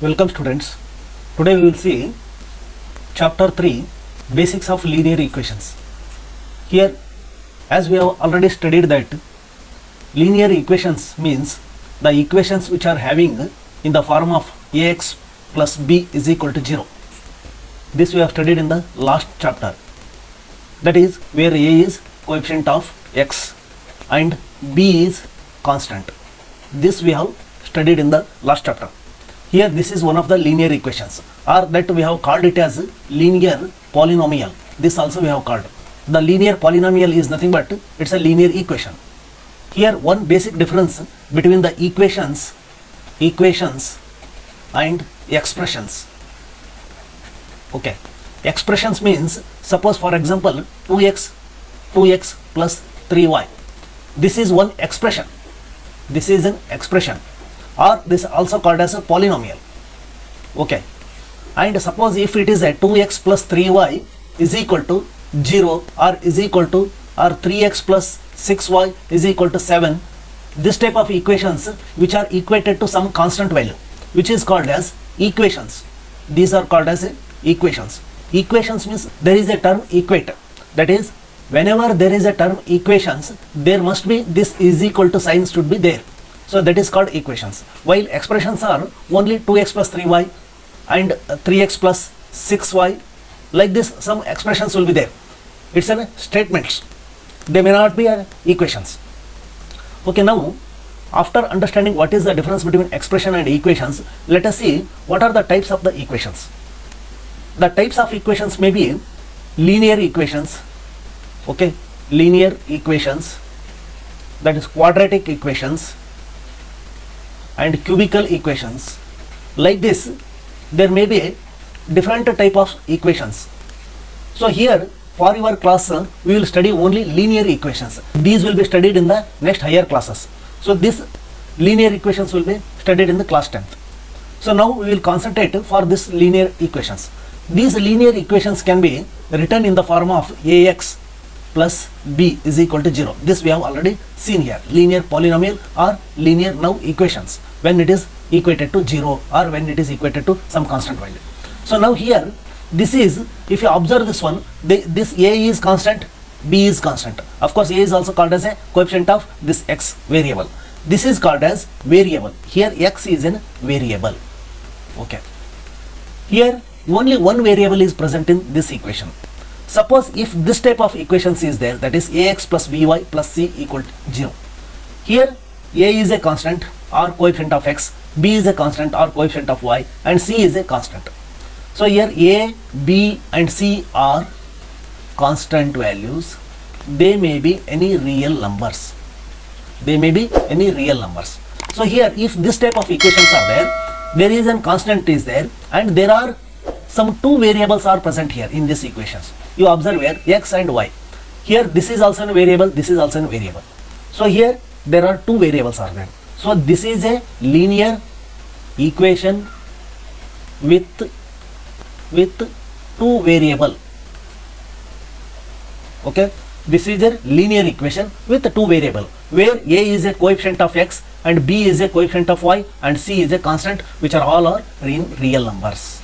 Welcome students. Today we will see chapter 3 basics of linear equations. Here, as we have already studied that linear equations means the equations which are having in the form of ax plus b is equal to 0. This we have studied in the last chapter. That is where a is coefficient of x and b is constant. This we have studied in the last chapter. Here this is one of the linear equations, or that we have called it as linear polynomial. This also we have called. The linear polynomial is nothing but it's a linear equation. Here one basic difference between the equations and expressions. Okay, expressions means, suppose for example 2x plus 3y. This is one expression. This is an expression, or this also called as a polynomial. Okay, and suppose if it is a 2x plus 3y is equal to 0 or is equal to or 3x plus 6y is equal to 7, this type of equations which are equated to some constant value, which is called as equations. These are called as equations. Equations means there is a term equate, that is whenever there is a term equations, there must be this is equal to sign should be there. So that is called equations. While expressions are only 2x plus 3y and 3x plus 6y, like this some expressions will be there. It's a statements. They may not be equations. Okay, now after understanding what is the difference between expression and equations, let us see what are the types of the equations. The types of equations may be linear equations, okay, linear equations, that is quadratic equations, and cubical equations. Like this there may be a different type of equations. So here for your class we will study only linear equations. These will be studied in the next higher classes. So this linear equations will be studied in the class 10th. So now we will concentrate for this linear equations. These linear equations can be written in the form of ax plus b is equal to 0. This we have already seen here. Linear polynomial or linear now equations when it is equated to 0 or when it is equated to some constant value. So now here this is, if you observe this one, this a is constant, b is constant. Of course a is also called as a coefficient of this x variable. This is called as variable. Here x is a variable. Okay, here only one variable is present in this equation. Suppose if this type of equations is there, that is ax plus by plus c equal to 0. Here a is a constant or coefficient of x, b is a constant or coefficient of y, and c is a constant. So here a, b and c are constant values. They may be any real numbers. They may be any real numbers. So here if this type of equations are there, there is a constant is there, and there are some two variables are present here in this equations. You observe here x and y. Here this is also a variable, this is also a variable. So here there are two variables are there. So this is a linear equation with two variable. Okay, this is a linear equation with two variable where a is a coefficient of x and b is a coefficient of y and c is a constant, which are all are in real numbers.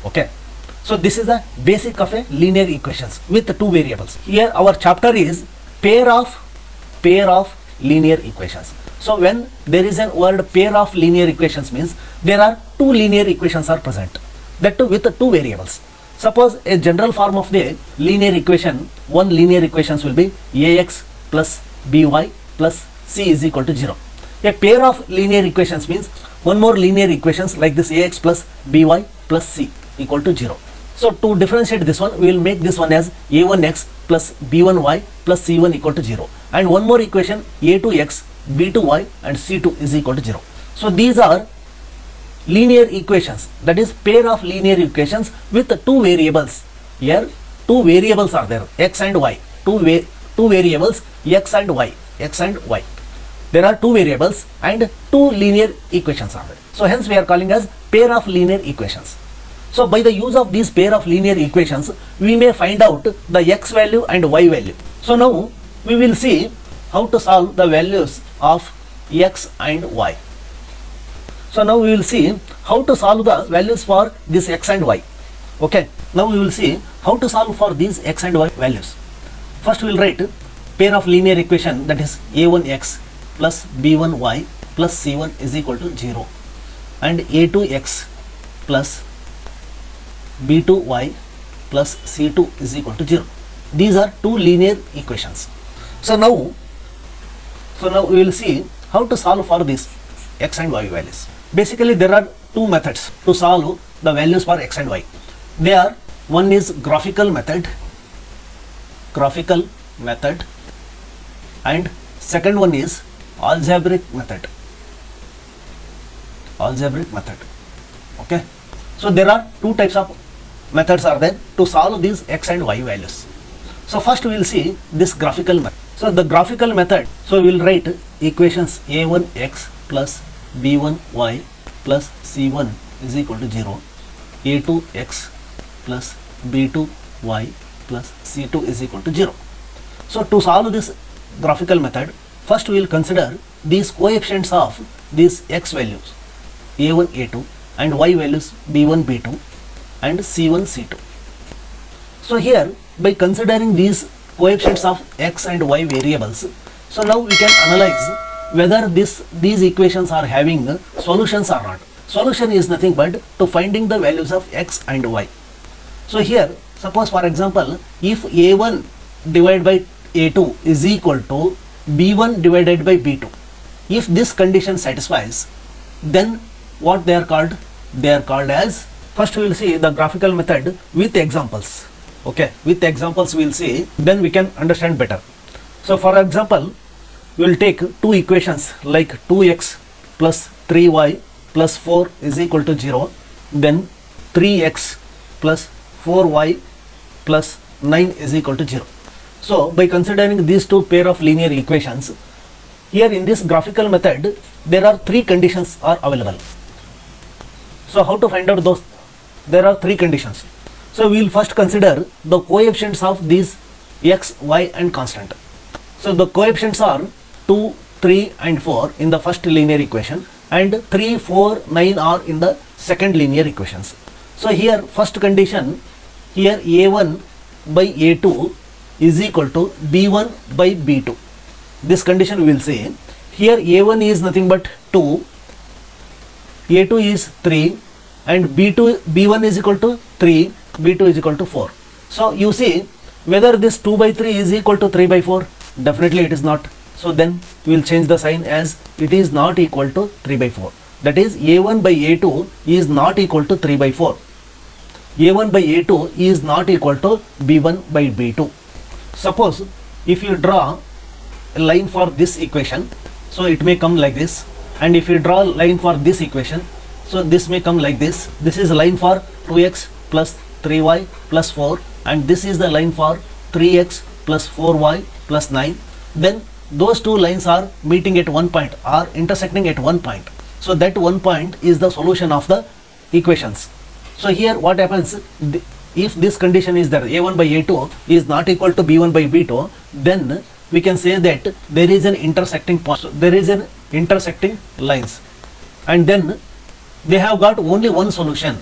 Okay, so this is the basic of a linear equations with two variables. Here our chapter is pair of linear equations. So when there is a word pair of linear equations means there are two linear equations are present, that too with two variables. Suppose a general form of the linear equation, one linear equations will be ax plus by plus c is equal to 0. A pair of linear equations means one more linear equations like this ax plus by plus c equal to 0. So to differentiate this one, we will make this one as a1x plus b1y plus c1 equal to 0, and one more equation a2x b2y and c2 is equal to 0. So these are linear equations, that is pair of linear equations with two variables. Here two variables are there, x and y. Two variables x and y. There are two variables and two linear equations are there. So hence we are calling as pair of linear equations. So by the use of these pair of linear equations, we may find out the x value and y value. So now we will see how to solve the values of x and y. So now we will see how to solve the values for this x and y. Okay, now we will see how to solve for these x and y values. First we will write pair of linear equation, that is a1x plus b1y plus c1 is equal to 0 and a2x plus b2y plus c2 is equal to 0. These are two linear equations. So now we will see how to solve for these x and y values. Basically there are two methods to solve the values for x and y. They are, one is graphical method, and second one is algebraic method. Okay, so there are two types of methods are there to solve these x and y values. So first we will see this graphical method. So the graphical method, so we will write equations a1x plus b1y plus c1 is equal to 0, a2x plus b2y plus c2 is equal to 0. So to solve this graphical method, first we will consider these coefficients of these x values a1 a2 and y values b1 b2 and c1 c2. So here by considering these coefficients of x and y variables, so now we can analyze whether these equations are having solutions or not. Solution is nothing but to finding the values of x and y. So here suppose for example, if a1 divided by a2 is equal to b1 divided by b2, if this condition satisfies, then what they are called? They are called as, first we will see the graphical method with examples. Okay, with examples we will see, then we can understand better. So for example, we will take two equations like 2x plus 3y plus 4 is equal to 0, then 3x plus 4y plus 9 is equal to 0. So by considering these two pair of linear equations, here in this graphical method there are three conditions are available. So how to find out those? There are three conditions. So we will first consider the coefficients of these x, y and constant. So the coefficients are 2, 3 and 4 in the first linear equation, and 3, 4, 9 are in the second linear equations. So here first condition, here a1 by a2 is equal to b1 by b2. This condition we will say. Here a1 is nothing but 2, a2 is 3 and b1 is equal to 3, b2 is equal to 4. So you see whether this 2 by 3 is equal to 3 by 4, definitely it is not. So then we will change the sign as it is not equal to 3 by 4. That is a1 by a2 is not equal to 3 by 4. a1 by a2 is not equal to b1 by b2. Suppose if you draw a line for this equation, so it may come like this, and if you draw a line for this equation, so this may come like this. This is a line for 2x plus 3y plus 4, and this is the line for 3x plus 4y plus 9. Then those two lines are meeting at one point, are intersecting at one point. So that one point is the solution of the equations. So here what happens, if this condition is there, a1 by a2 is not equal to b1 by b2, then we can say that there is an intersecting point. So there is an intersecting lines, and then they have got only one solution,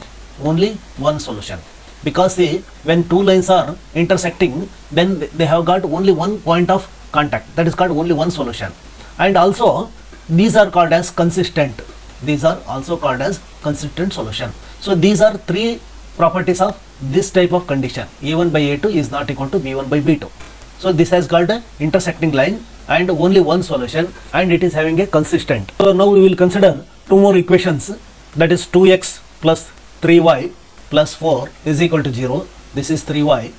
because see, when two lines are intersecting, then they have got only one point of contact, that is called only one solution. And also these are called as consistent. These are also called as consistent solution. So these are three properties of this type of condition. a1 by a2 is not equal to b1 by b2. So this has got an intersecting line and only one solution, and it is having a consistent. So now we will consider two more equations, that is 2x plus 3y plus 4 is equal to 0. This is 3y.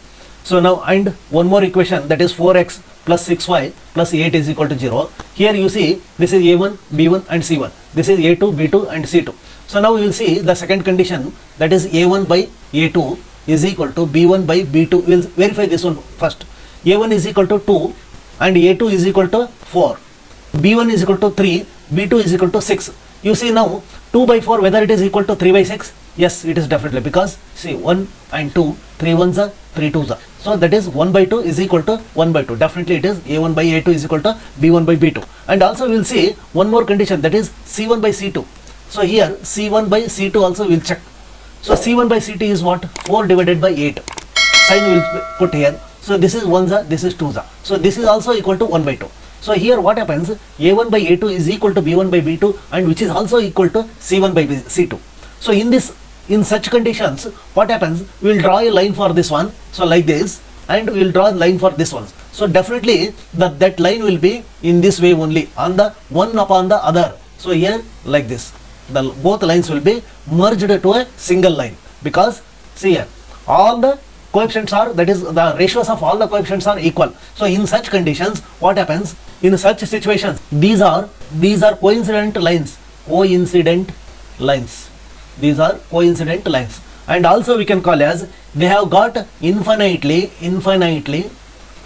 So now, and one more equation, that is 4x plus 6y plus 8 is equal to 0. Here you see this is a1, b1 and c1. This is a2, b2 and c2. So now we will see the second condition, that is a1 by a2 is equal to b1 by b2. We will verify this one first. a1 is equal to 2 and a2 is equal to 4. b1 is equal to 3, b2 is equal to 6. You see now 2 by 4 whether it is equal to 3 by 6? Yes, it is definitely, because see 1 and 2, 3 ones are 3 twos are. So that is 1 by 2 is equal to 1 by 2. Definitely it is a1 by a2 is equal to b1 by b2. And also we will see one more condition, that is c1 by c2. So here C1 by C2 also will check. So C1 by C2 is what? 4 divided by 8. Sign will put here. So this is 1 this is 2 So this is also equal to 1 by 2. So here what happens? A1 by A2 is equal to B1 by B2 and which is also equal to C1 by C2. So in such conditions, what happens? We will draw a line for this one. So like this, and we will draw a line for this one. So definitely that line will be in this way only, on the one upon the other. So here like this, both lines will be merged to a single line, because see here all the coefficients are, that is the ratios of all the coefficients are equal. So in such conditions, what happens? In such situations, these are coincident lines. These are coincident lines, and also we can call as they have got infinitely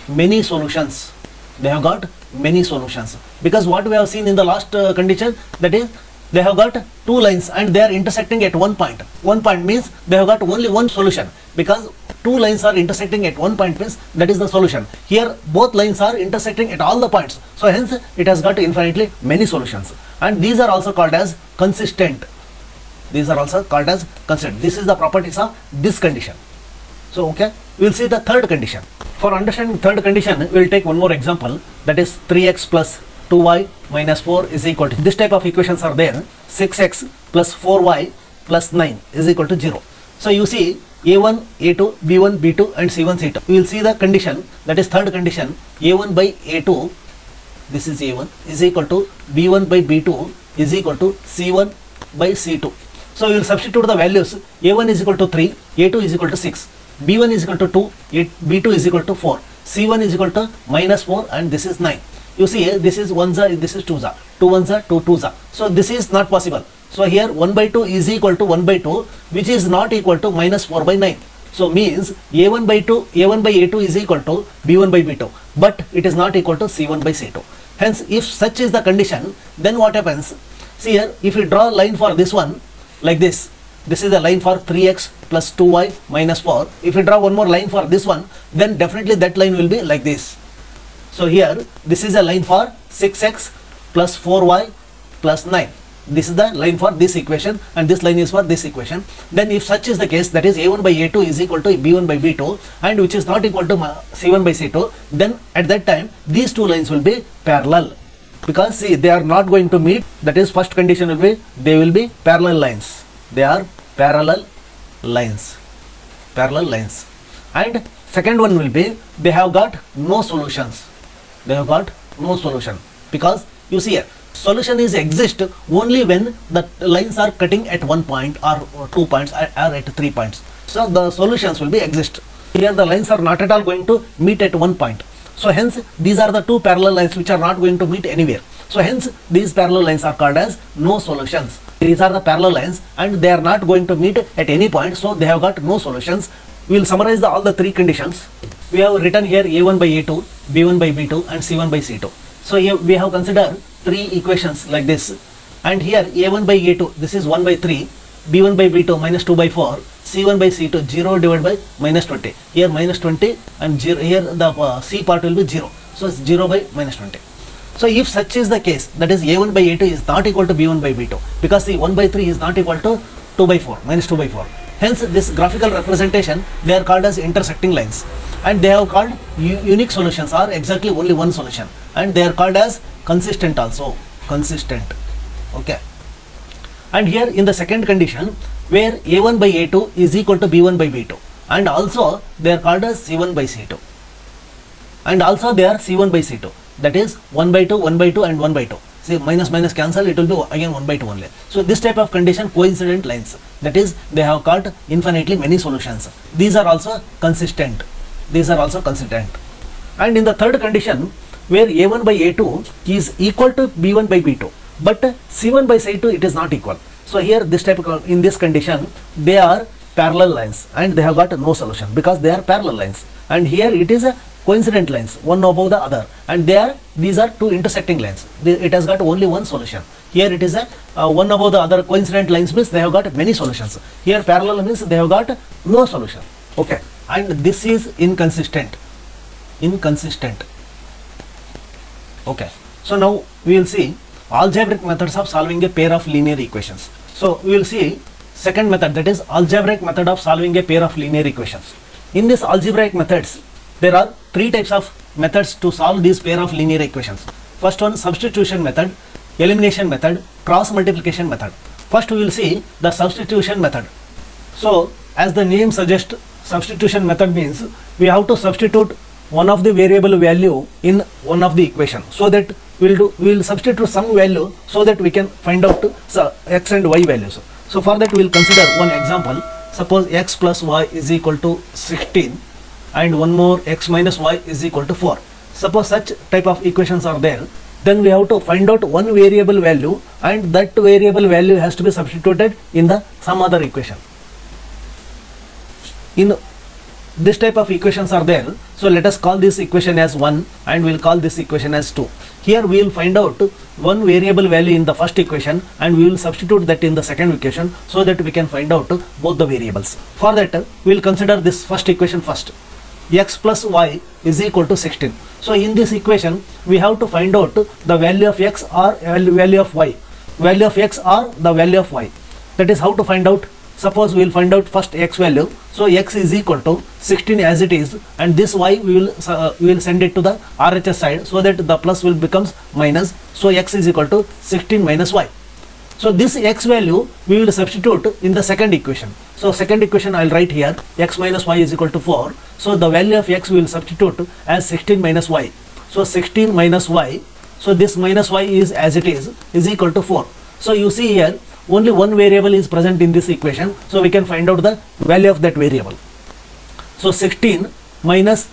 many solutions. They have got many solutions, because what we have seen in the last condition, that is they have got two lines and they are intersecting at one point. One point means they have got only one solution, because two lines are intersecting at one point means that is the solution. Here both lines are intersecting at all the points, so hence it has got infinitely many solutions, and these are also called as consistent. This is the properties of this condition. So okay, we will see the third condition. For understanding third condition, we will take one more example, that is 3x plus 2y minus 4 is equal to, this type of equations are there, 6x plus 4y plus 9 is equal to 0. So you see a1, a2, b1, b2 and c1, c2. We will see the condition, that is third condition, a1 by a2, this is a1, is equal to b1 by b2 is equal to c1 by c2. So we will substitute the values. A1 is equal to 3, A2 is equal to 6, B1 is equal to 2, B2 is equal to 4, C1 is equal to minus 4 and this is 9. You see this is 1 this is 2 2 2 So this is not possible. So here 1 by 2 is equal to 1 by 2, which is not equal to minus 4 by 9. So means A1 by A2 is equal to B1 by B2, but it is not equal to C1 by C2. Hence if such is the condition, then what happens? See here, if we draw a line for this one, like this is a line for 3x plus 2y minus 4. If we draw one more line for this one, then definitely that line will be like this. So here this is a line for 6x plus 4y plus 9. This is the line for this equation and this line is for this equation. Then if such is the case, that is A1 by A2 is equal to B1 by B2 and which is not equal to C1 by C2, then at that time these two lines will be parallel. Because see, they are not going to meet, that is first condition will be, they will be parallel lines. They are parallel lines. And second one will be, they have got no solutions. Because you see here, solution is exist only when the lines are cutting at one point or 2 points or at 3 points. So the solutions will be exist. Here the lines are not at all going to meet at one point. So hence these are the two parallel lines which are not going to meet anywhere. So hence these parallel lines are called as no solutions. These are the parallel lines and they are not going to meet at any point, so they have got no solutions. We will summarize all the three conditions. We have written here A1 by A2, B1 by B2 and C1 by C2. So here we have considered three equations like this, and here A1 by A2, this is 1 by 3, B1 by B2 minus 2 by 4, C1 by C2 0 divided by minus 20. Here minus 20 and 0, here the C part will be 0. So it's 0 by minus 20. So if such is the case, that is A1 by A2 is not equal to B1 by B2, because the 1 by 3 is not equal to 2 by 4, minus 2 by 4. Hence this graphical representation, they are called as intersecting lines, and they have called unique solutions are exactly only one solution, and they are called as consistent also, consistent. Okay. And here in the second condition, where A1 by A2 is equal to B1 by B2, and also they are called as C1 by C2, and also they are C1 by C2, that is 1 by 2, 1 by 2 and 1 by 2. See, minus minus cancel, it will be again 1 by 2 only. So this type of condition, coincident lines, that is they have got infinitely many solutions. These are also consistent. And in the third condition, where A1 by A2 is equal to B1 by B2, but C1 by C2 it is not equal. So here this type of, in this condition, they are parallel lines and they have got no solution because they are parallel lines. And here it is a coincident lines, one above the other, and these are two intersecting lines. It has got only one solution. Here it is a one above the other. Coincident lines means they have got many solutions. Here parallel means they have got no solution. Okay, and this is inconsistent. Okay, so now we will see algebraic methods of solving a pair of linear equations. So we will see second method, that is algebraic method of solving a pair of linear equations. In this algebraic methods, there are three types of methods to solve these pair of linear equations. First one, substitution method, elimination method, cross multiplication method. First we will see the substitution method. So as the name suggests, substitution method means we have to substitute one of the variable value in one of the equation, so that we will substitute some value so that we can find out x and y values. So for that we will consider one example. Suppose x plus y is equal to 16 and one more x minus y is equal to 4. Suppose such type of equations are there, then we have to find out one variable value, and that variable value has to be substituted in the some other equation. In this type of equations are there, so let us call this equation as 1 and we will call this equation as 2. Here we will find out one variable value in the first equation and we will substitute that in the second equation, so that we can find out both the variables. For that we will consider this first equation first. X plus y is equal to 16. So in this equation we have to find out the value of x or value of y. Value of x or the value of y. That is how to find out. Suppose we will find out first x value. So x is equal to 16 as it is, and this y we will send it to the RHS side, so that the plus will becomes minus. So x is equal to 16 minus y. So this x value we will substitute in the second equation. So second equation I will write here, x minus y is equal to 4. So the value of x we will substitute as 16 minus y. So 16 minus y. So this minus y is as it is equal to 4. So you see here only one variable is present in this equation, so we can find out the value of that variable. So 16 minus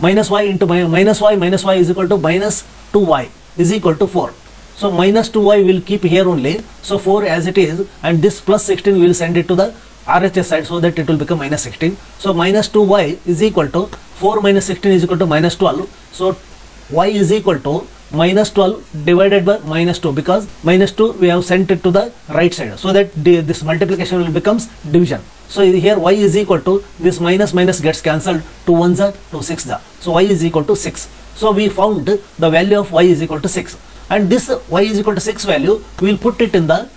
y into minus y is equal to minus 2y is equal to 4. So minus 2y will keep here only, so 4 as it is, and this plus 16 we will send it to the RHS side, so that it will become minus 16. So minus 2y is equal to 4 minus 16 is equal to minus 12. So y is equal to minus 12 divided by minus 2, because minus 2 we have sent it to the right side, so that this multiplication will becomes division. So here y is equal to, this minus gets cancelled, 2 1s are 2 6s are. So y is equal to 6. So we found the value of y is equal to 6, and this y is equal to 6 value we will put it in the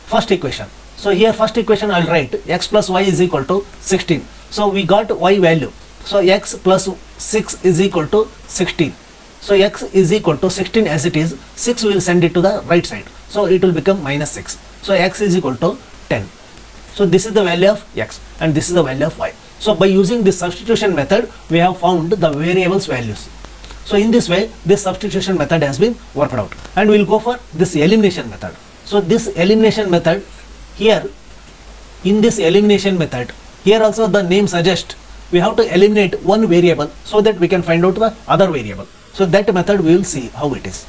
first equation. So here first equation I will write x plus y is equal to 16. So we got y value. So x plus 6 is equal to 16. So x is equal to 16 as it is, 6 we will send it to the right side. So it will become minus 6. So x is equal to 10. So this is the value of x and this is the value of y. So by using this substitution method, we have found the variables values. So in this way, this substitution method has been worked out, and we will go for this elimination method. So this elimination method, here in this elimination method, here also the name suggests we have to eliminate one variable so that we can find out the other variable. So that method we will see how it is.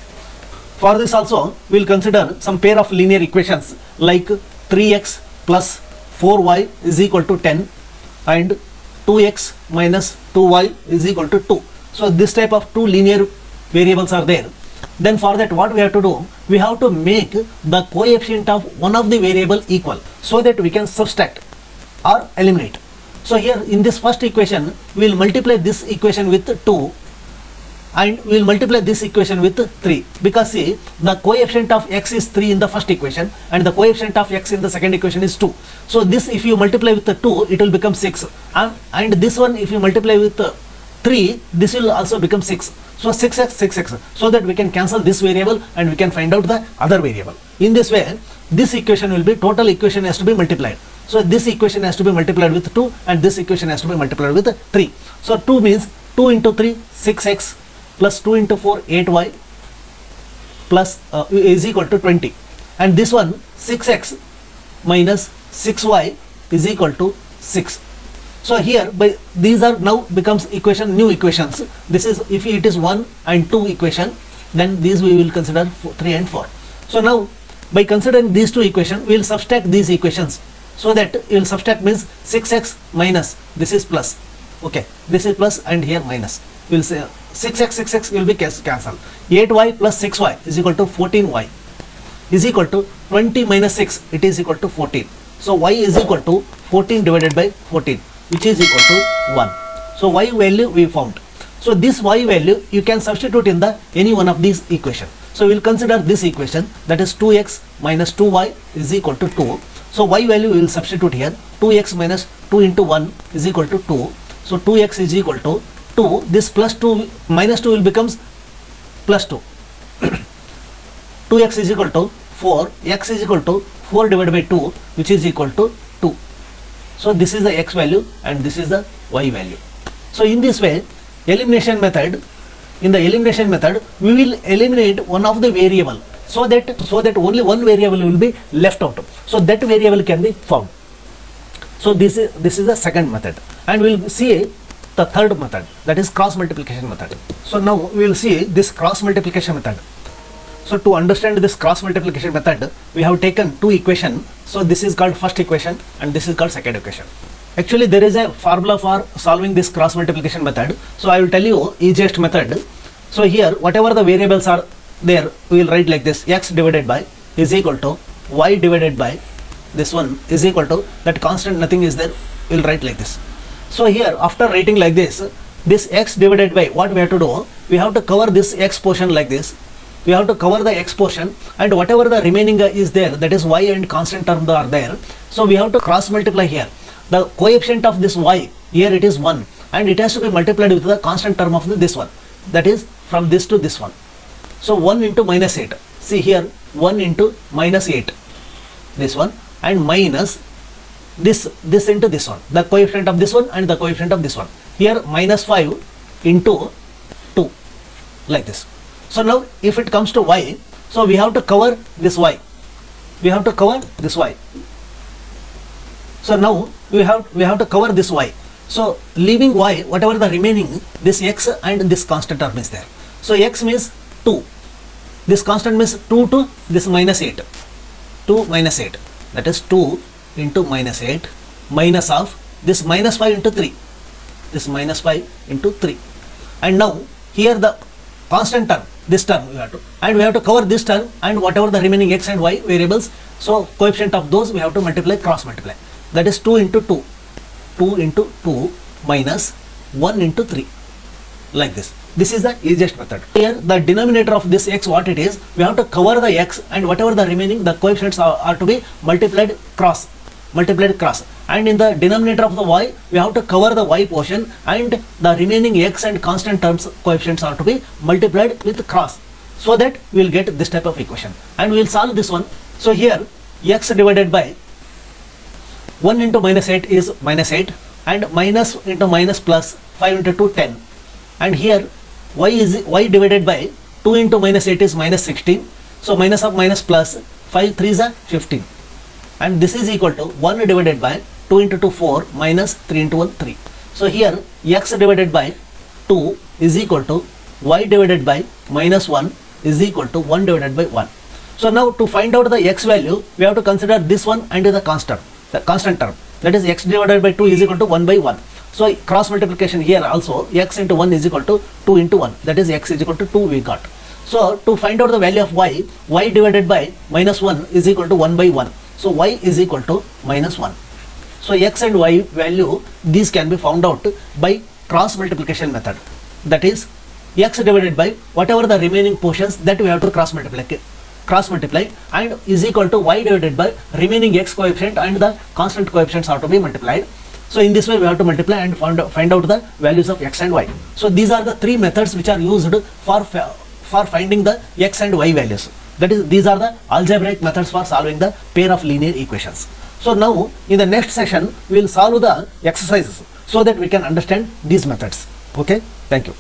For this also we will consider some pair of linear equations like 3x plus 4y is equal to 10 and 2x minus 2y is equal to 2. So this type of two linear variables are there. Then for that what we have to do, we have to make the coefficient of one of the variable equal, so that we can subtract or eliminate. So here in this first equation we will multiply this equation with 2 and we will multiply this equation with 3, because see, the coefficient of x is 3 in the first equation and the coefficient of x in the second equation is 2. So this if you multiply with the 2 it will become 6, and this one if you multiply with 3 this will also become 6. So 6x, so that we can cancel this variable and we can find out the other variable. In this way this equation will be, total equation has to be multiplied. So this equation has to be multiplied with 2 and this equation has to be multiplied with 3. So 2 means 2 into 3 6x plus 2 into 4 8y plus is equal to 20, and this one 6x minus 6y is equal to 6. So here by these are now becomes equation, new equations. This is if it is 1 and 2 equation, then these we will consider 3 and 4. So now by considering these two equations we will subtract these equations, so that we will subtract means 6x minus, this is plus, okay, this is plus and here minus, we will say 6x will be cancelled. 8y plus 6y is equal to 14y is equal to 20 minus 6, it is equal to 14. So y is equal to 14 divided by 14, which is equal to 1. So y value we found. So this y value you can substitute in the any one of these equations. So we will consider this equation, that is 2x minus 2y is equal to 2. So y value we will substitute here, 2x minus 2 into 1 is equal to 2. So 2x is equal to 2, this plus 2 minus 2 will becomes plus 2. 2x is equal to 4, x is equal to 4 divided by 2, which is equal to 2. So this is the x value and this is the y value. So in this way, in the elimination method, we will eliminate one of the variable so that only one variable will be left out. So that variable can be found. So this is the second method, and we will see the third method, that is cross multiplication method. So now we will see this cross multiplication method. So to understand this cross multiplication method, we have taken two equations. So this is called first equation and this is called second equation. Actually there is a formula for solving this cross multiplication method. So I will tell you easiest method. So here whatever the variables are there, we will write like this: x divided by is equal to y divided by this one is equal to that constant, nothing is there, we will write like this. So here after writing like this x divided by, what we have to do, we have to cover this x portion like this. We have to cover the x portion, and whatever the remaining is there, that is y and constant term are there. So we have to cross multiply here. The coefficient of this y, here it is 1, and it has to be multiplied with the constant term of this one, that is from this to this one. So 1 into minus 8, see here 1 into minus 8, this one, and minus this into this one, the coefficient of this one and the coefficient of this one. Here minus 5 into 2, like this. So now if it comes to y, so we have to cover this y. We have to cover this y. So now we have to cover this y. So leaving y, whatever the remaining, this x and this constant term is there. So x means 2. This constant means 2 to this minus 8. 2 minus 8. That is 2 into minus 8 minus of this minus 5 into 3. This minus 5 into 3. And now here the constant term, this term we have to, and we have to cover this term and whatever the remaining x and y variables. So coefficient of those we have to multiply, cross multiply. That is 2 into 2. 2 into 2 minus 1 into 3. Like this. This is the easiest method. Here the denominator of this x, what it is, we have to cover the x and whatever the remaining, the coefficients are to be multiplied cross. And in the denominator of the y, we have to cover the y portion, and the remaining x and constant terms coefficients are to be multiplied with cross, so that we will get this type of equation, and we will solve this one. So here x divided by 1 into minus 8 is minus 8, and minus into minus plus 5 into 2 10, and here y divided by 2 into minus 8 is minus 16. So minus of minus plus 5 3 is 15, and this is equal to 1 divided by 2 into 2 4 minus 3 into 1 3. So here x divided by 2 is equal to y divided by minus 1 is equal to 1 divided by 1. So now to find out the x value, we have to consider this one and the constant term, that is x divided by 2 is equal to 1 by 1. So cross multiplication here also, x into 1 is equal to 2 into 1, that is x is equal to 2 we got. So to find out the value of y divided by minus 1 is equal to 1 by 1. So y is equal to minus 1. So x and y value, these can be found out by cross multiplication method. That is x divided by whatever the remaining portions, that we have to cross multiply, and is equal to y divided by remaining x coefficient and the constant coefficients are to be multiplied. So in this way we have to multiply and find out the values of x and y. So these are the three methods which are used for finding the x and y values. That is, these are the algebraic methods for solving the pair of linear equations. So now in the next session we will solve the exercises so that we can understand these methods. Okay, thank you.